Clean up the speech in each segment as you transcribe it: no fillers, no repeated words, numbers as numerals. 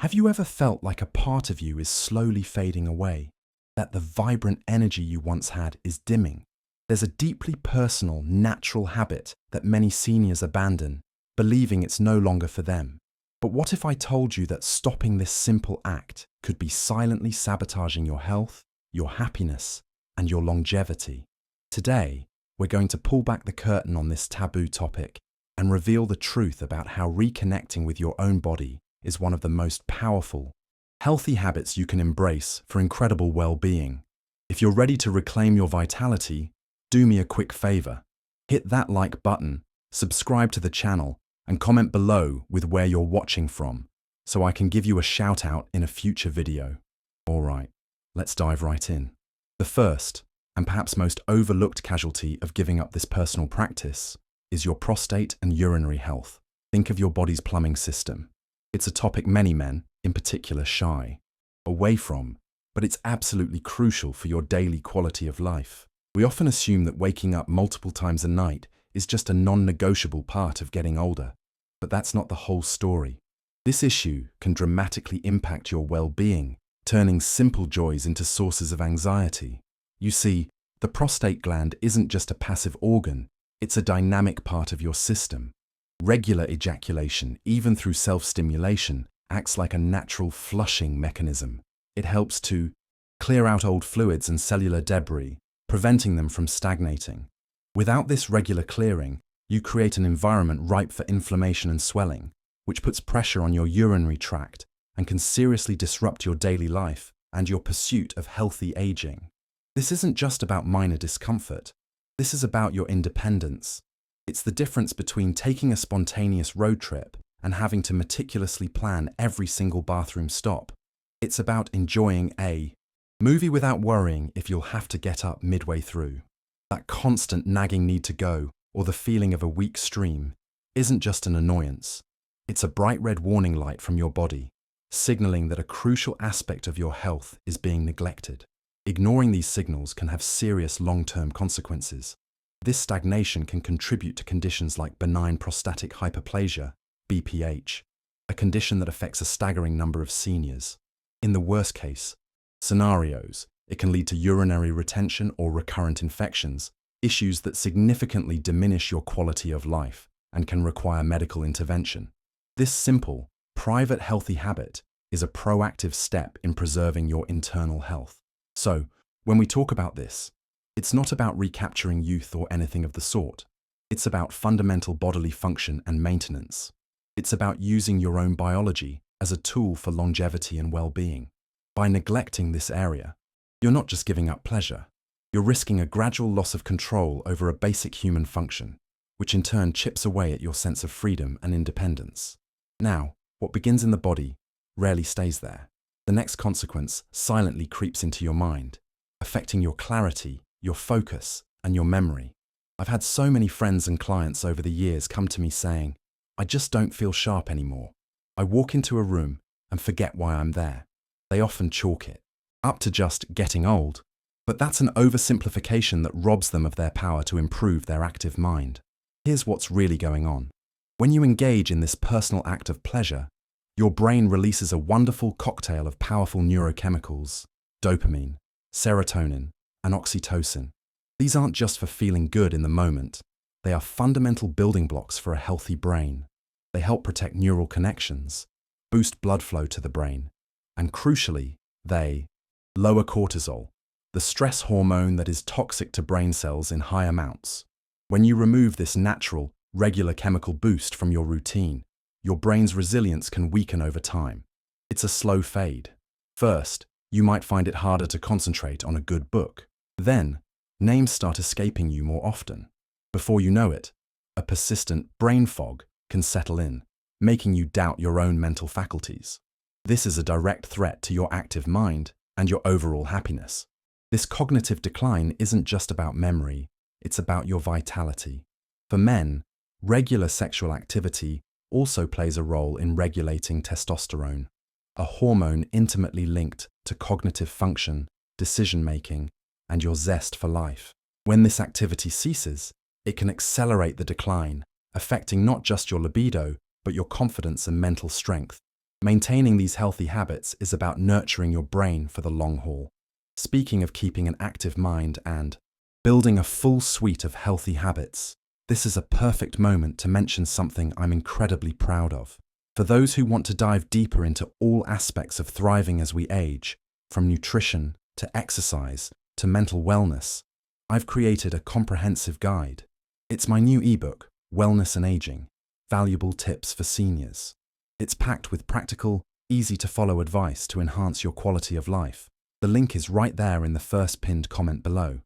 Have you ever felt like a part of you is slowly fading away? That the vibrant energy you once had is dimming? There's a deeply personal, natural habit that many seniors abandon, believing it's no longer for them. But what if I told you that stopping this simple act could be silently sabotaging your health, your happiness, and your longevity? Today, we're going to pull back the curtain on this taboo topic and reveal the truth about how reconnecting with your own body is one of the most powerful, healthy habits you can embrace for incredible well-being. If you're ready to reclaim your vitality, do me a quick favor. Hit that like button, subscribe to the channel, and comment below with where you're watching from, so I can give you a shout out in a future video. Alright, let's dive right in. The first, and perhaps most overlooked casualty of giving up this personal practice, is your prostate and urinary health. Think of your body's plumbing system. It's a topic many men, in particular, shy away from, but it's absolutely crucial for your daily quality of life. We often assume that waking up multiple times a night is just a non-negotiable part of getting older, but that's not the whole story. This issue can dramatically impact your well-being, turning simple joys into sources of anxiety. You see, the prostate gland isn't just a passive organ, it's a dynamic part of your system. Regular ejaculation, even through self-stimulation, acts like a natural flushing mechanism. It helps to clear out old fluids and cellular debris, preventing them from stagnating. Without this regular clearing, you create an environment ripe for inflammation and swelling, which puts pressure on your urinary tract and can seriously disrupt your daily life and your pursuit of healthy aging. This isn't just about minor discomfort. This is about your independence. It's the difference between taking a spontaneous road trip and having to meticulously plan every single bathroom stop. It's about enjoying a movie without worrying if you'll have to get up midway through. That constant nagging need to go, or the feeling of a weak stream, isn't just an annoyance. It's a bright red warning light from your body, signaling that a crucial aspect of your health is being neglected. Ignoring these signals can have serious long-term consequences. This stagnation can contribute to conditions like benign prostatic hyperplasia, BPH, a condition that affects a staggering number of seniors. In the worst case scenarios, it can lead to urinary retention or recurrent infections, issues that significantly diminish your quality of life and can require medical intervention. This simple, private healthy habit is a proactive step in preserving your internal health. So, when we talk about this, it's not about recapturing youth or anything of the sort. It's about fundamental bodily function and maintenance. It's about using your own biology as a tool for longevity and well-being. By neglecting this area, you're not just giving up pleasure. You're risking a gradual loss of control over a basic human function, which in turn chips away at your sense of freedom and independence. Now, what begins in the body rarely stays there. The next consequence silently creeps into your mind, affecting your clarity, your focus, and your memory. I've had so many friends and clients over the years come to me saying, "I just don't feel sharp anymore. I walk into a room and forget why I'm there." They often chalk it up to just getting old, but that's an oversimplification that robs them of their power to improve their active mind. Here's what's really going on. When you engage in this personal act of pleasure, your brain releases a wonderful cocktail of powerful neurochemicals: dopamine, serotonin, and oxytocin. These aren't just for feeling good in the moment. They are fundamental building blocks for a healthy brain. They help protect neural connections, boost blood flow to the brain, and crucially, they lower cortisol, the stress hormone that is toxic to brain cells in high amounts. When you remove this natural, regular chemical boost from your routine, your brain's resilience can weaken over time. It's a slow fade. First, you might find it harder to concentrate on a good book. Then, names start escaping you more often. Before you know it, a persistent brain fog can settle in, making you doubt your own mental faculties. This is a direct threat to your active mind and your overall happiness. This cognitive decline isn't just about memory, it's about your vitality. For men, regular sexual activity also plays a role in regulating testosterone, a hormone intimately linked to cognitive function, decision-making, and your zest for life. When this activity ceases, it can accelerate the decline, affecting not just your libido, but your confidence and mental strength. Maintaining these healthy habits is about nurturing your brain for the long haul. Speaking of keeping an active mind and building a full suite of healthy habits, this is a perfect moment to mention something I'm incredibly proud of. For those who want to dive deeper into all aspects of thriving as we age, from nutrition to exercise to mental wellness, I've created a comprehensive guide. It's my new ebook, Wellness and Aging: Valuable Tips for Seniors. It's packed with practical, easy-to-follow advice to enhance your quality of life. The link is right there in the first pinned comment below.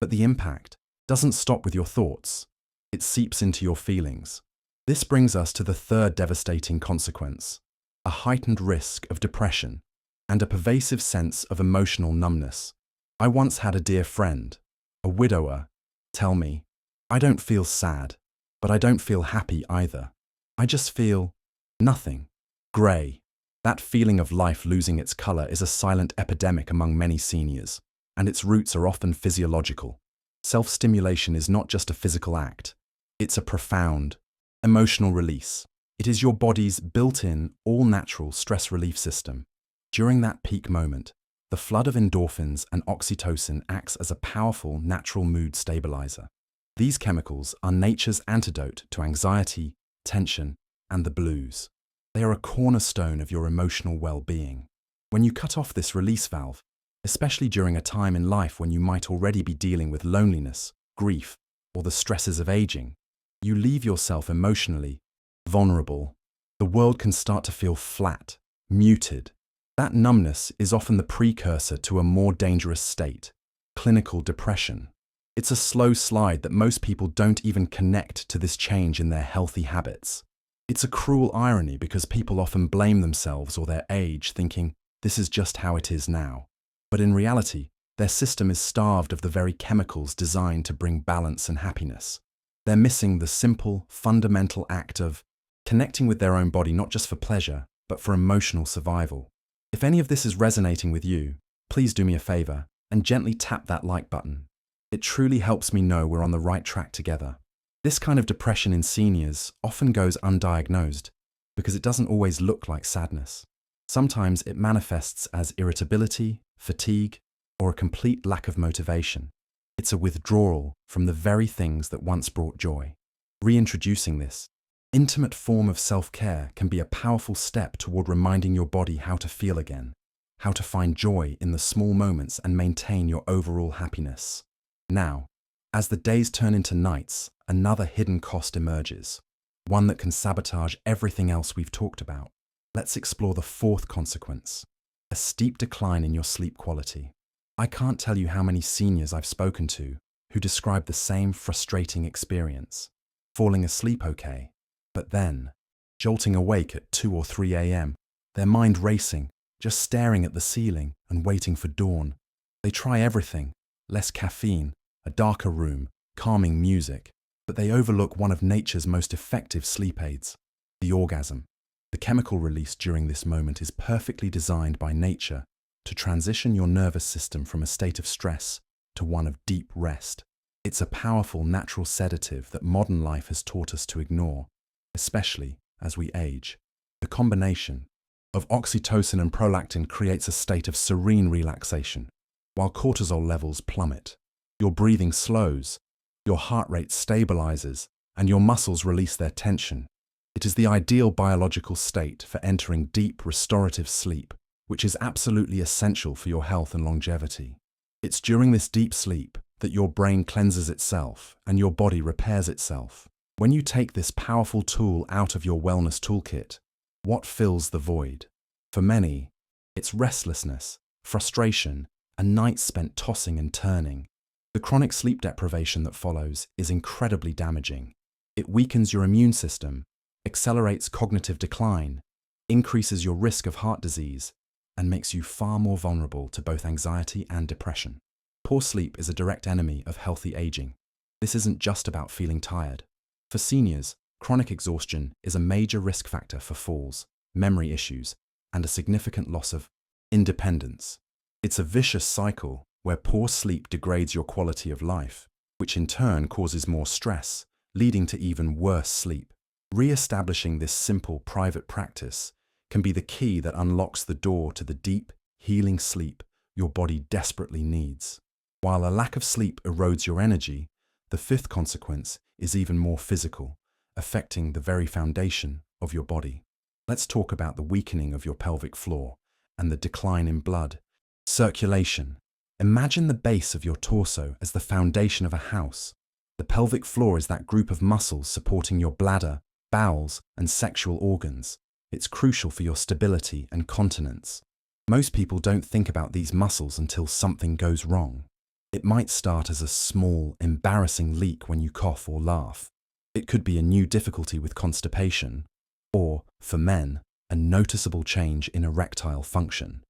But the impact doesn't stop with your thoughts. It seeps into your feelings. This brings us to the third devastating consequence: a heightened risk of depression and a pervasive sense of emotional numbness. I once had a dear friend, a widower, tell me, "I don't feel sad, but I don't feel happy either. I just feel nothing. Grey." That feeling of life losing its colour is a silent epidemic among many seniors, and its roots are often physiological. Self-stimulation is not just a physical act. It's a profound, emotional release. It is your body's built-in, all-natural stress relief system. During that peak moment, the flood of endorphins and oxytocin acts as a powerful natural mood stabilizer. These chemicals are nature's antidote to anxiety, tension, and the blues. They are a cornerstone of your emotional well-being. When you cut off this release valve, especially during a time in life when you might already be dealing with loneliness, grief, or the stresses of aging, you leave yourself emotionally vulnerable. The world can start to feel flat, muted. That numbness is often the precursor to a more dangerous state: clinical depression. It's a slow slide that most people don't even connect to this change in their healthy habits. It's a cruel irony because people often blame themselves or their age, thinking this is just how it is now. But in reality, their system is starved of the very chemicals designed to bring balance and happiness. They're missing the simple, fundamental act of connecting with their own body, not just for pleasure, but for emotional survival. If any of this is resonating with you, please do me a favor and gently tap that like button. It truly helps me know we're on the right track together. This kind of depression in seniors often goes undiagnosed because it doesn't always look like sadness. Sometimes it manifests as irritability, fatigue, or a complete lack of motivation. It's a withdrawal from the very things that once brought joy. Reintroducing this intimate form of self-care can be a powerful step toward reminding your body how to feel again, how to find joy in the small moments and maintain your overall happiness. Now, as the days turn into nights, another hidden cost emerges, one that can sabotage everything else we've talked about. Let's explore the fourth consequence: a steep decline in your sleep quality. I can't tell you how many seniors I've spoken to who describe the same frustrating experience: falling asleep okay, but then jolting awake at 2 or 3 a.m., their mind racing, just staring at the ceiling and waiting for dawn. They try everything: less caffeine, a darker room, calming music, but they overlook one of nature's most effective sleep aids: the orgasm. The chemical release during this moment is perfectly designed by nature to transition your nervous system from a state of stress to one of deep rest. It's a powerful natural sedative that modern life has taught us to ignore, especially as we age. The combination of oxytocin and prolactin creates a state of serene relaxation, while cortisol levels plummet. Your breathing slows, your heart rate stabilizes, and your muscles release their tension. It is the ideal biological state for entering deep restorative sleep, which is absolutely essential for your health and longevity. It's during this deep sleep that your brain cleanses itself and your body repairs itself. When you take this powerful tool out of your wellness toolkit, what fills the void? For many, it's restlessness, frustration, and nights spent tossing and turning. The chronic sleep deprivation that follows is incredibly damaging. It weakens your immune system, accelerates cognitive decline, increases your risk of heart disease, and makes you far more vulnerable to both anxiety and depression. Poor sleep is a direct enemy of healthy aging. This isn't just about feeling tired. For seniors, chronic exhaustion is a major risk factor for falls, memory issues, and a significant loss of independence. It's a vicious cycle where poor sleep degrades your quality of life, which in turn causes more stress, leading to even worse sleep. Re-establishing this simple private practice can be the key that unlocks the door to the deep, healing sleep your body desperately needs. While a lack of sleep erodes your energy, the fifth consequence is even more physical, affecting the very foundation of your body. Let's talk about the weakening of your pelvic floor and the decline in blood circulation. Imagine the base of your torso as the foundation of a house. The pelvic floor is that group of muscles supporting your bladder, bowels, and sexual organs. It's crucial for your stability and continence. Most people don't think about these muscles until something goes wrong. It might start as a small, embarrassing leak when you cough or laugh. It could be a new difficulty with constipation, or, for men, a noticeable change in erectile function.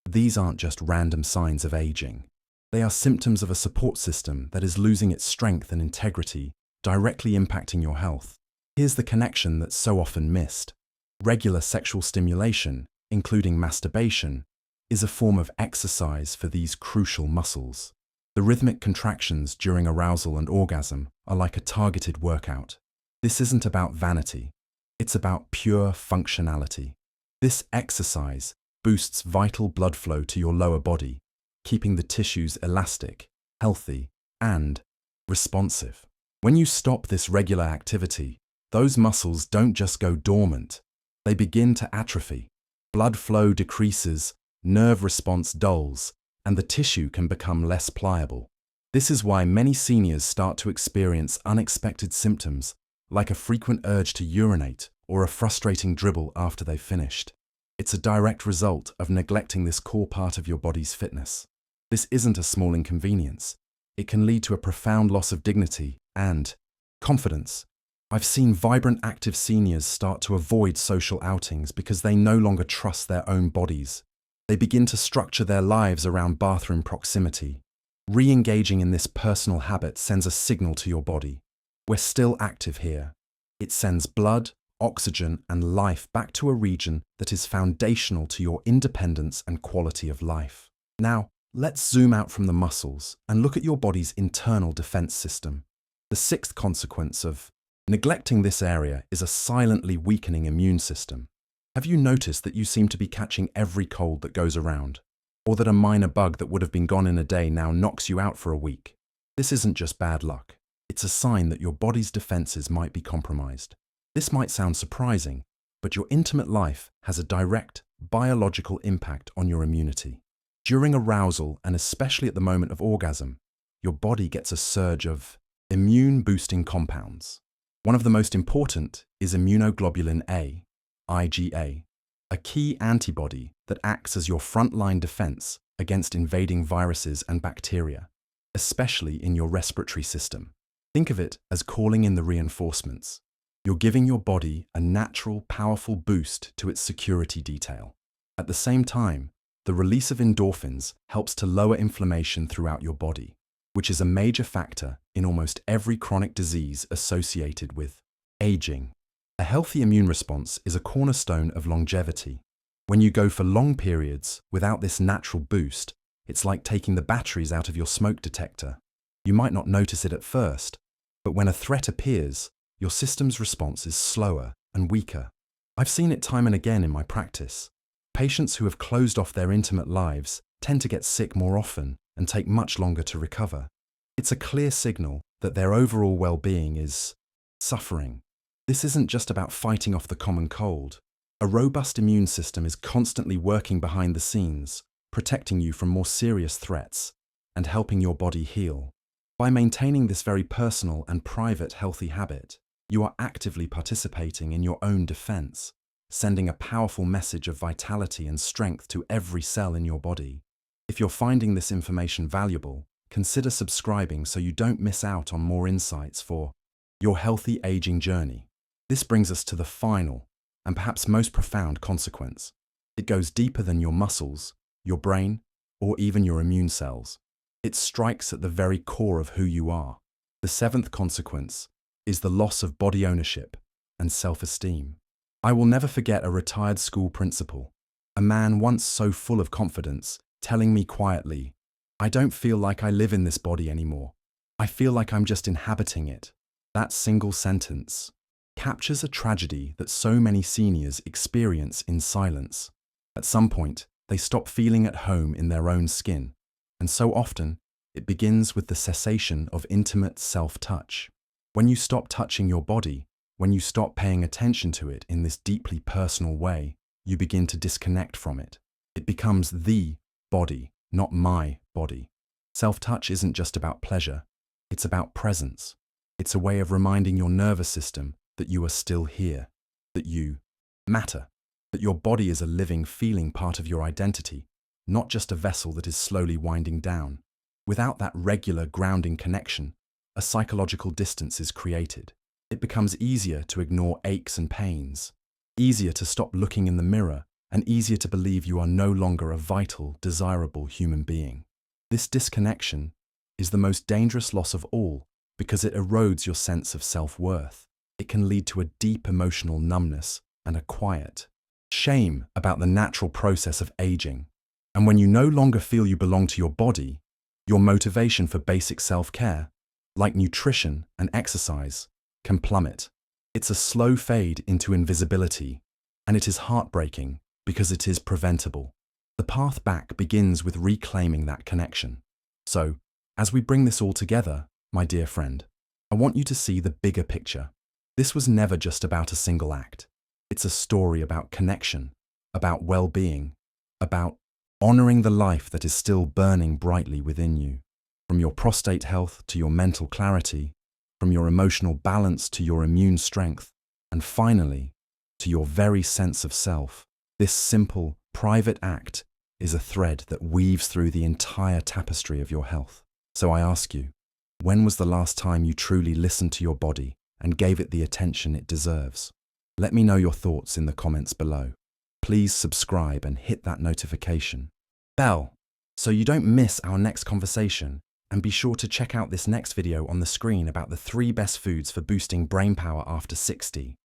These aren't just random signs of aging. They are symptoms of a support system that is losing its strength and integrity, directly impacting your health. Here's the connection that's so often missed. Regular sexual stimulation, including masturbation, is a form of exercise for these crucial muscles. The rhythmic contractions during arousal and orgasm are like a targeted workout. This isn't about vanity. It's about pure functionality. This exercise boosts vital blood flow to your lower body, keeping the tissues elastic, healthy, and responsive. When you stop this regular activity, those muscles don't just go dormant. They begin to atrophy. Blood flow decreases, nerve response dulls, and the tissue can become less pliable. This is why many seniors start to experience unexpected symptoms, like a frequent urge to urinate or a frustrating dribble after they've finished. It's a direct result of neglecting this core part of your body's fitness. This isn't a small inconvenience. It can lead to a profound loss of dignity and confidence. I've seen vibrant, active seniors start to avoid social outings because they no longer trust their own bodies. They begin to structure their lives around bathroom proximity. Re-engaging in this personal habit sends a signal to your body. We're still active here. It sends blood, oxygen, and life back to a region that is foundational to your independence and quality of life. Now, let's zoom out from the muscles and look at your body's internal defense system. The sixth consequence of neglecting this area is a silently weakening immune system. Have you noticed that you seem to be catching every cold that goes around? Or that a minor bug that would have been gone in a day now knocks you out for a week? This isn't just bad luck. It's a sign that your body's defenses might be compromised. This might sound surprising, but your intimate life has a direct, biological impact on your immunity. During arousal, and especially at the moment of orgasm, your body gets a surge of immune-boosting compounds. One of the most important is immunoglobulin A, IgA, a key antibody that acts as your frontline defense against invading viruses and bacteria, especially in your respiratory system. Think of it as calling in the reinforcements. You're giving your body a natural, powerful boost to its security detail. At the same time, the release of endorphins helps to lower inflammation throughout your body, which is a major factor in almost every chronic disease associated with aging. A healthy immune response is a cornerstone of longevity. When you go for long periods without this natural boost, it's like taking the batteries out of your smoke detector. You might not notice it at first, but when a threat appears, your system's response is slower and weaker. I've seen it time and again in my practice. Patients who have closed off their intimate lives tend to get sick more often and take much longer to recover. It's a clear signal that their overall well-being is suffering. This isn't just about fighting off the common cold. A robust immune system is constantly working behind the scenes, protecting you from more serious threats and helping your body heal. By maintaining this very personal and private healthy habit, you are actively participating in your own defense, sending a powerful message of vitality and strength to every cell in your body. If you're finding this information valuable, consider subscribing so you don't miss out on more insights for your healthy aging journey. This brings us to the final and perhaps most profound consequence. It goes deeper than your muscles, your brain, or even your immune cells. It strikes at the very core of who you are. The seventh consequence is the loss of body ownership and self-esteem. I will never forget a retired school principal, a man once so full of confidence, telling me quietly, "I don't feel like I live in this body anymore. I feel like I'm just inhabiting it." That single sentence captures a tragedy that so many seniors experience in silence. At some point, they stop feeling at home in their own skin, and so often, it begins with the cessation of intimate self-touch. When you stop touching your body, when you stop paying attention to it in this deeply personal way, you begin to disconnect from it. It becomes the body, not my body. Self-touch isn't just about pleasure, it's about presence. It's a way of reminding your nervous system that you are still here, that you matter, that your body is a living, feeling part of your identity, not just a vessel that is slowly winding down. Without that regular grounding connection, a psychological distance is created. It becomes easier to ignore aches and pains, easier to stop looking in the mirror, and easier to believe you are no longer a vital, desirable human being. This disconnection is the most dangerous loss of all because it erodes your sense of self-worth. It can lead to a deep emotional numbness and a quiet shame about the natural process of aging. And when you no longer feel you belong to your body, your motivation for basic self-care, like nutrition and exercise, can plummet. It's a slow fade into invisibility, and it is heartbreaking because it is preventable. The path back begins with reclaiming that connection. So, as we bring this all together, my dear friend, I want you to see the bigger picture. This was never just about a single act. It's a story about connection, about well-being, about honoring the life that is still burning brightly within you. From your prostate health to your mental clarity, from your emotional balance to your immune strength, and finally, to your very sense of self. This simple, private act is a thread that weaves through the entire tapestry of your health. So I ask you, when was the last time you truly listened to your body and gave it the attention it deserves? Let me know your thoughts in the comments below. Please subscribe and hit that notification bell so you don't miss our next conversation. And be sure to check out this next video on the screen about the 3 best foods for boosting brain power after 60.